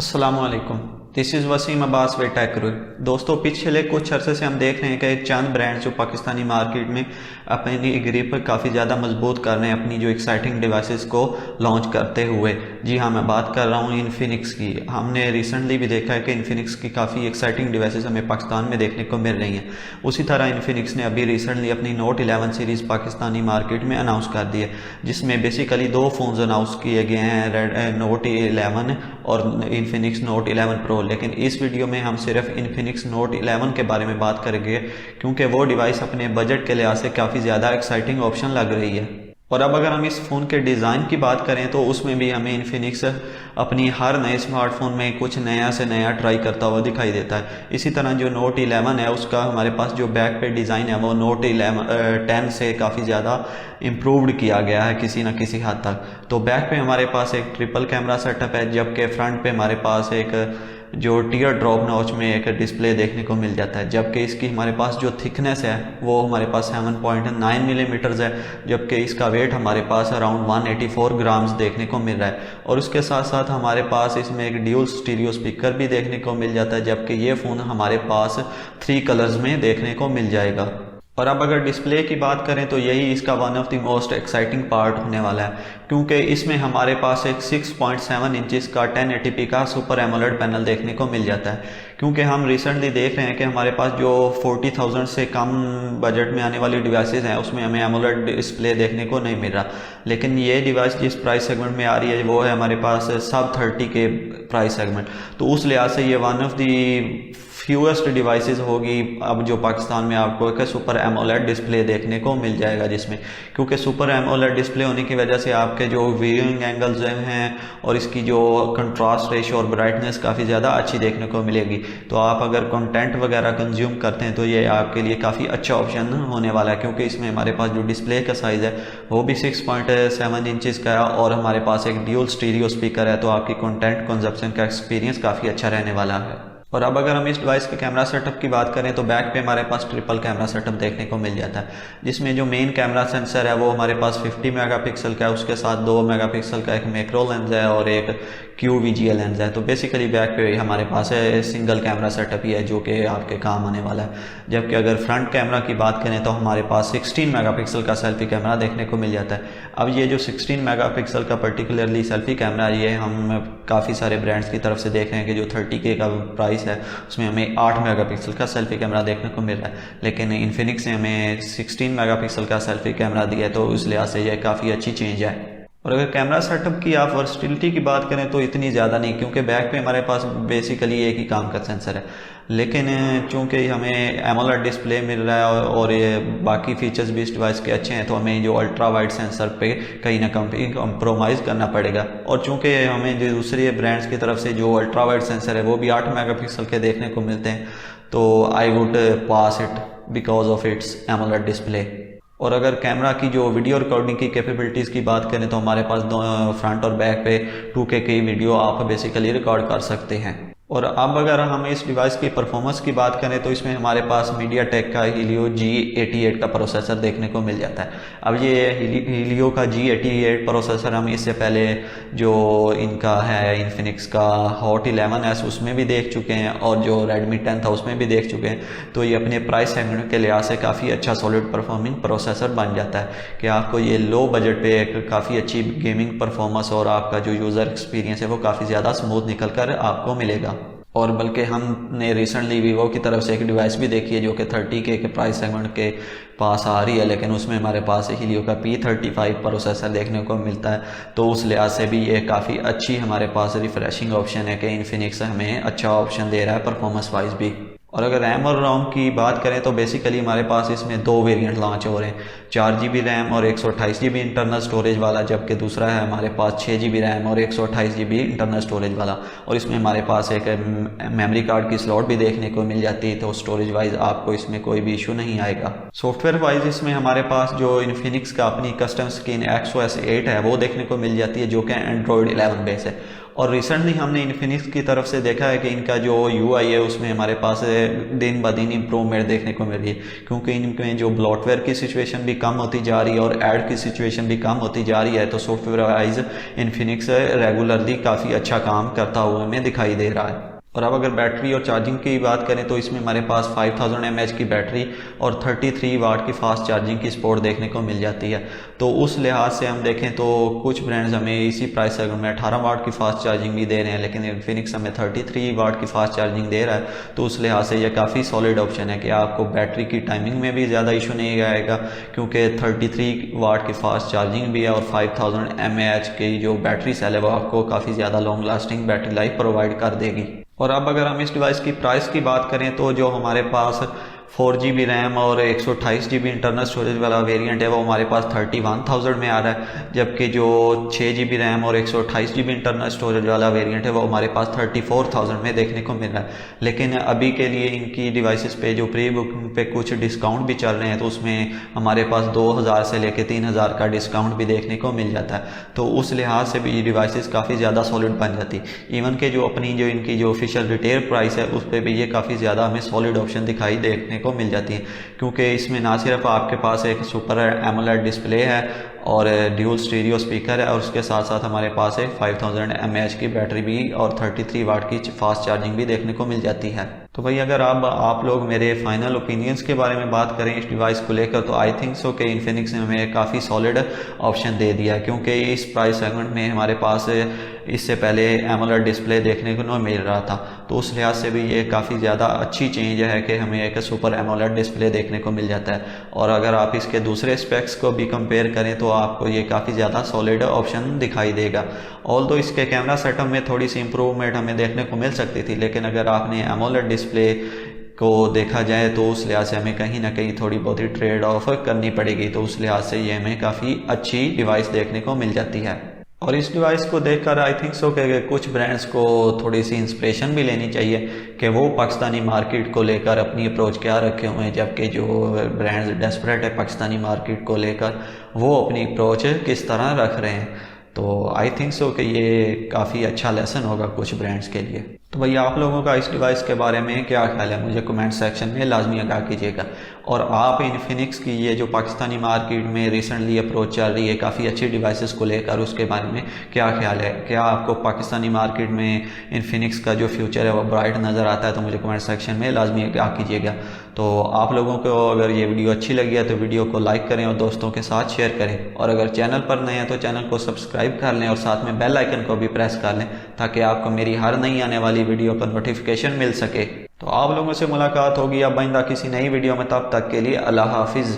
अस्सलामुअलैकुम, this is Waseem Abbas वे टेक रुइड। दोस्तों, पिछले कुछ अरसे से हम देख रहे हैं कि चंद ब्रांड्स जो पाकिस्तानी मार्केट में अपनी ग्रिप काफ़ी ज़्यादा मजबूत कर रहे हैं अपनी जो एक्साइटिंग डिवाइसेस को लॉन्च करते हुए। जी हाँ, मैं बात कर रहा हूँ इन्फिनिक्स की। हमने रिसेंटली भी देखा है कि इन्फिनिक्स की काफ़ी एक्साइटिंग डिवाइसेस हमें पाकिस्तान में देखने को मिल रही हैं। उसी तरह इन्फिनिक्स ने अभी रिसेंटली अपनी नोट 11 सीरीज़ पाकिस्तानी मार्केट में अनाउंस कर दी है, जिसमें बेसिकली दो फ़ोन्स अनाउंस किए गए हैं, नोट 11 और इन्फिनिक्स नोट 11 प्रो। लेकिन इस वीडियो में हम सिर्फ इन्फिनिक्स नोट 11 के बारे में बात करेंगे, क्योंकि वो डिवाइस अपने बजट के लिहाज से काफ़ी ज़्यादा एक्साइटिंग ऑप्शन लग रही है। और अब अगर हम इस फ़ोन के डिज़ाइन की बात करें तो उसमें भी हमें इन्फिनिक्स अपनी हर नए स्मार्टफोन में कुछ नया से नया ट्राई करता हुआ दिखाई देता है। इसी तरह जो नोट 11 है उसका हमारे पास जो बैक पे डिज़ाइन है वो नोट 10 से काफ़ी ज़्यादा इम्प्रूव्ड किया गया है किसी न किसी हद तक। तो बैक पे हमारे पास एक ट्रिपल कैमरा सेटअप है, जबकि फ्रंट पे हमारे पास एक जो टीयर ड्रॉप नॉच में एक डिस्प्ले देखने को मिल जाता है। जबकि इसकी हमारे पास जो थिकनेस है वो हमारे पास 7.9 मिलीमीटर्स है, जबकि इसका वेट हमारे पास अराउंड 184 ग्राम्स देखने को मिल रहा है। और उसके साथ साथ हमारे पास इसमें एक ड्यूल स्टीरियो स्पीकर भी देखने को मिल जाता है, जबकि ये फ़ोन हमारे पास 3 कलर्स में देखने को मिल जाएगा। और अब अगर डिस्प्ले की बात करें तो यही इसका one of the most exciting part होने वाला है, क्योंकि इसमें हमारे पास एक 6.7 इंचेस का 1080p का सुपर एमोलेड पैनल देखने को मिल जाता है। क्योंकि हम रिसेंटली देख रहे हैं कि हमारे पास जो 40,000 से कम बजट में आने वाली डिवाइसेस हैं उसमें हमें एमोलेड डिस्प्ले देखने को नहीं मिल रहा। लेकिन ये डिवाइस जिस प्राइस सेगमेंट में आ रही है वो है हमारे पास सब 30 के प्राइस सेगमेंट। तो उस लिहाज से ये one of the fewest devices होगी अब जो पाकिस्तान में आपको एक सुपर एमोलेड डिस्प्ले देखने को मिल जाएगा, जिसमें क्योंकि सुपर एमोलेड डिस्प्ले होने की वजह से आपके जो व्यूइंग एंगल्स हैं और इसकी जो कंट्रास्ट रेशियो और ब्राइटनेस काफ़ी ज़्यादा अच्छी देखने को मिलेगी। तो आप अगर कंटेंट वगैरह कंज्यूम करते हैं तो ये आपके लिए काफ़ी अच्छा ऑप्शन होने वाला है, क्योंकि इसमें हमारे पास जो डिस्प्ले का साइज़ है वो भी 6.7 इंचज़ का है और हमारे पास एक ड्यूल स्टीरियो स्पीकर है। तो आपकी कंटेंट कंजप्शन का एक्सपीरियंस काफ़ी अच्छा रहने वाला है। और अब अगर हम इस डिवाइस के कैमरा सेटअप की बात करें तो बैक पे हमारे पास ट्रिपल कैमरा सेटअप देखने को मिल जाता है, जिसमें जो मेन कैमरा सेंसर है वो हमारे पास 50 मेगापिक्सल का है। उसके साथ 2 मेगापिक्सल का एक मैक्रो लेंस है और एक QVGA लेंस है। तो बेसिकली बैक पे हमारे पास है सिंगल कैमरा सेटअप ही है जो कि आपके काम आने वाला है। जबकि अगर फ्रंट कैमरा की बात करें तो हमारे पास 16 मेगापिक्सल का सेल्फी कैमरा देखने को मिल जाता है। अब ये जो 16 मेगापिक्सल का पर्टिकुलरली सेल्फी कैमरा ये हम काफ़ी सारे ब्रांड्स की तरफ से देख रहे हैं कि जो 30K का प्राइस है उसमें हमें 8 मेगापिक्सल का सेल्फी कैमरा देखने को मिल रहा है। लेकिन इन्फिनिक्स ने हमें 16 मेगापिक्सल का सेल्फी कैमरा दिया है, तो उस लिहाज से यह काफ़ी अच्छी चेंज है। और अगर कैमरा सेटअप की आप वर्सटिलिटी की बात करें तो इतनी ज़्यादा नहीं, क्योंकि बैक पे हमारे पास बेसिकली एक ही काम का सेंसर है। लेकिन चूंकि हमें एमोलेड डिस्प्ले मिल रहा है और ये बाकी फीचर्स भी इस डिवाइस के अच्छे हैं, तो हमें जो अल्ट्रा वाइड सेंसर पे कहीं ना कहीं कंप्रोमाइज़ करना पड़ेगा। और चूंकि हमें जो दूसरी ब्रांड्स की तरफ से जो अल्ट्रा वाइड सेंसर है वो भी 8 मेगापिक्सल के देखने को मिलते हैं, तो I would pass it because of its AMOLED display. और अगर कैमरा की जो वीडियो रिकॉर्डिंग की कैपेबिलिटीज़ की बात करें तो हमारे पास फ्रंट और बैक पे 2K की वीडियो आप बेसिकली रिकॉर्ड कर सकते हैं। और अब अगर हम इस डिवाइस की परफॉर्मेंस की बात करें तो इसमें हमारे पास मीडियाटेक का हीलियो G88 का प्रोसेसर देखने को मिल जाता है। अब ये हीलियो का G88 प्रोसेसर हम इससे पहले जो इनका है इन्फिनिक्स का हॉट 11S उसमें भी देख चुके हैं और जो Redmi 10 था उसमें भी देख चुके हैं। तो ये अपने प्राइस सेगमेंट के लिहाज से काफ़ी अच्छा सॉलिड परफॉर्मिंग प्रोसेसर बन जाता है कि आपको ये लो बजट पे एक काफ़ी अच्छी गेमिंग परफॉर्मेंस और आपका जो यूज़र एक्सपीरियंस है वो काफ़ी ज़्यादा स्मूथ निकल कर आपको मिलेगा। और बल्कि हमने रिसेंटली वीवो की तरफ से एक डिवाइस भी देखी है जो कि 30K के प्राइस सेगमेंट के पास आ रही है, लेकिन उसमें हमारे पास हीलियो का P35 प्रोसेसर देखने को मिलता है। तो उस लिहाज से भी ये काफ़ी अच्छी हमारे पास रिफ्रेशिंग ऑप्शन है कि इन्फिनिक्स हमें अच्छा ऑप्शन दे रहा है परफॉर्मेंस वाइज भी। और अगर रैम और रोम की बात करें तो बेसिकली हमारे पास इसमें 2 वेरिएंट लॉन्च हो रहे हैं, 4GB रैम और 128GB इंटरनल स्टोरेज वाला, जबकि दूसरा है हमारे पास 6GB रैम और 128GB इंटरनल स्टोरेज वाला। और इसमें हमारे पास एक मेमोरी कार्ड की स्लॉट भी देखने को मिल जाती है, तो स्टोरेज वाइज आपको इसमें कोई भी इशू नहीं आएगा। सॉफ्टवेयर वाइज इसमें हमारे पास जो इन्फिनिक्स का अपनी कस्टम स्क्रीन XOS 8 है वो देखने को मिल जाती है, जो कि एंड्रॉयड 11 बेस है। और रिसेंटली हमने इन्फिनिक्स की तरफ से देखा है कि इनका जो UI है उसमें हमारे पास दिन ब दिन इम्प्रूवमेंट देखने को मिल रही है, क्योंकि इनमें जो ब्लॉटवेयर की सिचुएशन भी कम होती जा रही है और ऐड की सिचुएशन भी कम होती जा रही है। तो सॉफ्टवेयर वाइज इन्फिनिक्स रेगुलरली काफ़ी अच्छा काम करता हुआ हमें दिखाई दे रहा है। और अब अगर बैटरी और चार्जिंग की बात करें तो इसमें हमारे पास 5000 mAh की बैटरी और 33 वाट की फास्ट चार्जिंग की सपोर्ट देखने को मिल जाती है। तो उस लिहाज से हम देखें तो कुछ ब्रांड्स हमें इसी प्राइस सेगमेंट में 18 वाट की फास्ट चार्जिंग भी दे रहे हैं, लेकिन इन्फिनिक्स हमें 33 वाट की फास्ट चार्जिंग दे रहा है। तो उस लिहाज से यह काफ़ी सॉलिड ऑप्शन है कि आपको बैटरी की टाइमिंग में भी ज़्यादा इशू नहीं आएगा, क्योंकि 33 वाट की फास्ट चार्जिंग भी है और 5000 mAh की जो बैटरी सेल है वो आपको काफ़ी ज़्यादा long lasting battery life provide कर देगी। और अब अगर हम इस डिवाइस की प्राइस की बात करें तो जो हमारे पास 4GB रैम और 128GB इंटरनल स्टोरेज वाला वेरिएंट है वो हमारे पास 31,000 में आ रहा है, जबकि जो 6GB रैम और 128GB इंटरनल स्टोरेज वाला वेरिएंट है वो हमारे पास 34,000 में देखने को मिल रहा है। लेकिन अभी के लिए इनकी डिवाइसेस पे जो प्री बुकिंग पे कुछ डिस्काउंट भी चल रहे हैं, तो उसमें हमारे पास 2000 से लेकर 3000 का डिस्काउंट भी देखने को मिल जाता है। तो उस लिहाज से भी ये डिवाइसेस काफ़ी ज़्यादा सॉलिड बन जाती है। इवन के जो अपनी जो इनकी जो ऑफिशियल रिटेल प्राइस है उस पर भी ये काफ़ी ज़्यादा हमें सॉलिड ऑप्शन दिखाई देखने को मिल जाती है, क्योंकि इसमें ना सिर्फ आपके पास एक सुपर एमोलेड डिस्प्ले है और ड्यूल स्टीरियो स्पीकर है, और उसके साथ साथ हमारे पास एक 5000 mAh की बैटरी भी और 33 वाट की फास्ट चार्जिंग भी देखने को मिल जाती है। तो भाई अगर आप लोग मेरे फाइनल ओपिनियंस के बारे में बात करें इस डिवाइस को लेकर, तो आई थिंक सो कि इन्फिनिक्स ने हमें काफ़ी सॉलिड ऑप्शन दे दिया है, क्योंकि इस प्राइस सेगमेंट में हमारे पास इससे पहले एमोलेड डिस्प्ले देखने को नहीं मिल रहा था। तो उस लिहाज से भी ये काफ़ी ज़्यादा अच्छी चेंज है कि हमें एक सुपर एमोलेड डिस्प्ले देखने को मिल जाता है। और अगर आप इसके दूसरे स्पेक्स को भी कंपेयर करें तो आपको ये काफ़ी ज़्यादा सॉलिड ऑप्शन दिखाई देगा। ऑल्दो इसके कैमरा सेटअप में थोड़ी सी इंप्रूवमेंट हमें देखने को मिल सकती थी, लेकिन अगर आपने एमोलेड डिस्प्ले को देखा जाए तो उस लिहाज से हमें कहीं ना कहीं थोड़ी बहुत ही ट्रेड ऑफ करनी पड़ेगी। तो उस लिहाज से ये हमें काफ़ी अच्छी डिवाइस देखने को मिल जाती है। और इस डिवाइस को देखकर आई थिंक सो कि कुछ ब्रांड्स को थोड़ी सी इंस्पिरेशन भी लेनी चाहिए कि वो पाकिस्तानी मार्केट को लेकर अपनी अप्रोच क्या रखे हुए हैं, जबकि जो ब्रांड्स डेस्परेट है पाकिस्तानी मार्केट को लेकर वो अपनी अप्रोच किस तरह रख रहे हैं। तो आई थिंक सो कि ये काफ़ी अच्छा लेसन होगा कुछ ब्रांड्स के लिए। तो भैया आप लोगों का इस डिवाइस के बारे में क्या ख्याल है, मुझे कमेंट सेक्शन में लाजमी आगाह कीजिएगा। और आप इन्फिनिक्स की ये जो पाकिस्तानी मार्केट में रिसेंटली अप्रोच चल रही है काफ़ी अच्छी डिवाइसेस को लेकर, उसके बारे में क्या ख्याल है? क्या आपको पाकिस्तानी मार्केट में इन्फिनिक्स का जो फ्यूचर है वो ब्राइट नज़र आता है? तो मुझे कमेंट सेक्शन में लाजमी आगाह कीजिएगा। तो आप लोगों को अगर ये वीडियो अच्छी लगी है तो वीडियो को लाइक करें और दोस्तों के साथ शेयर करें, और अगर चैनल पर नए हैं तो चैनल को सब्सक्राइब कर लें और साथ में बेल आइकन को भी प्रेस कर लें, ताकि आपको मेरी हर नई आने वाली वीडियो का नोटिफिकेशन मिल सके। तो आप लोगों से मुलाकात होगी अब आइंदा किसी नई वीडियो में, तब तक के लिए अल्लाह हाफिज़।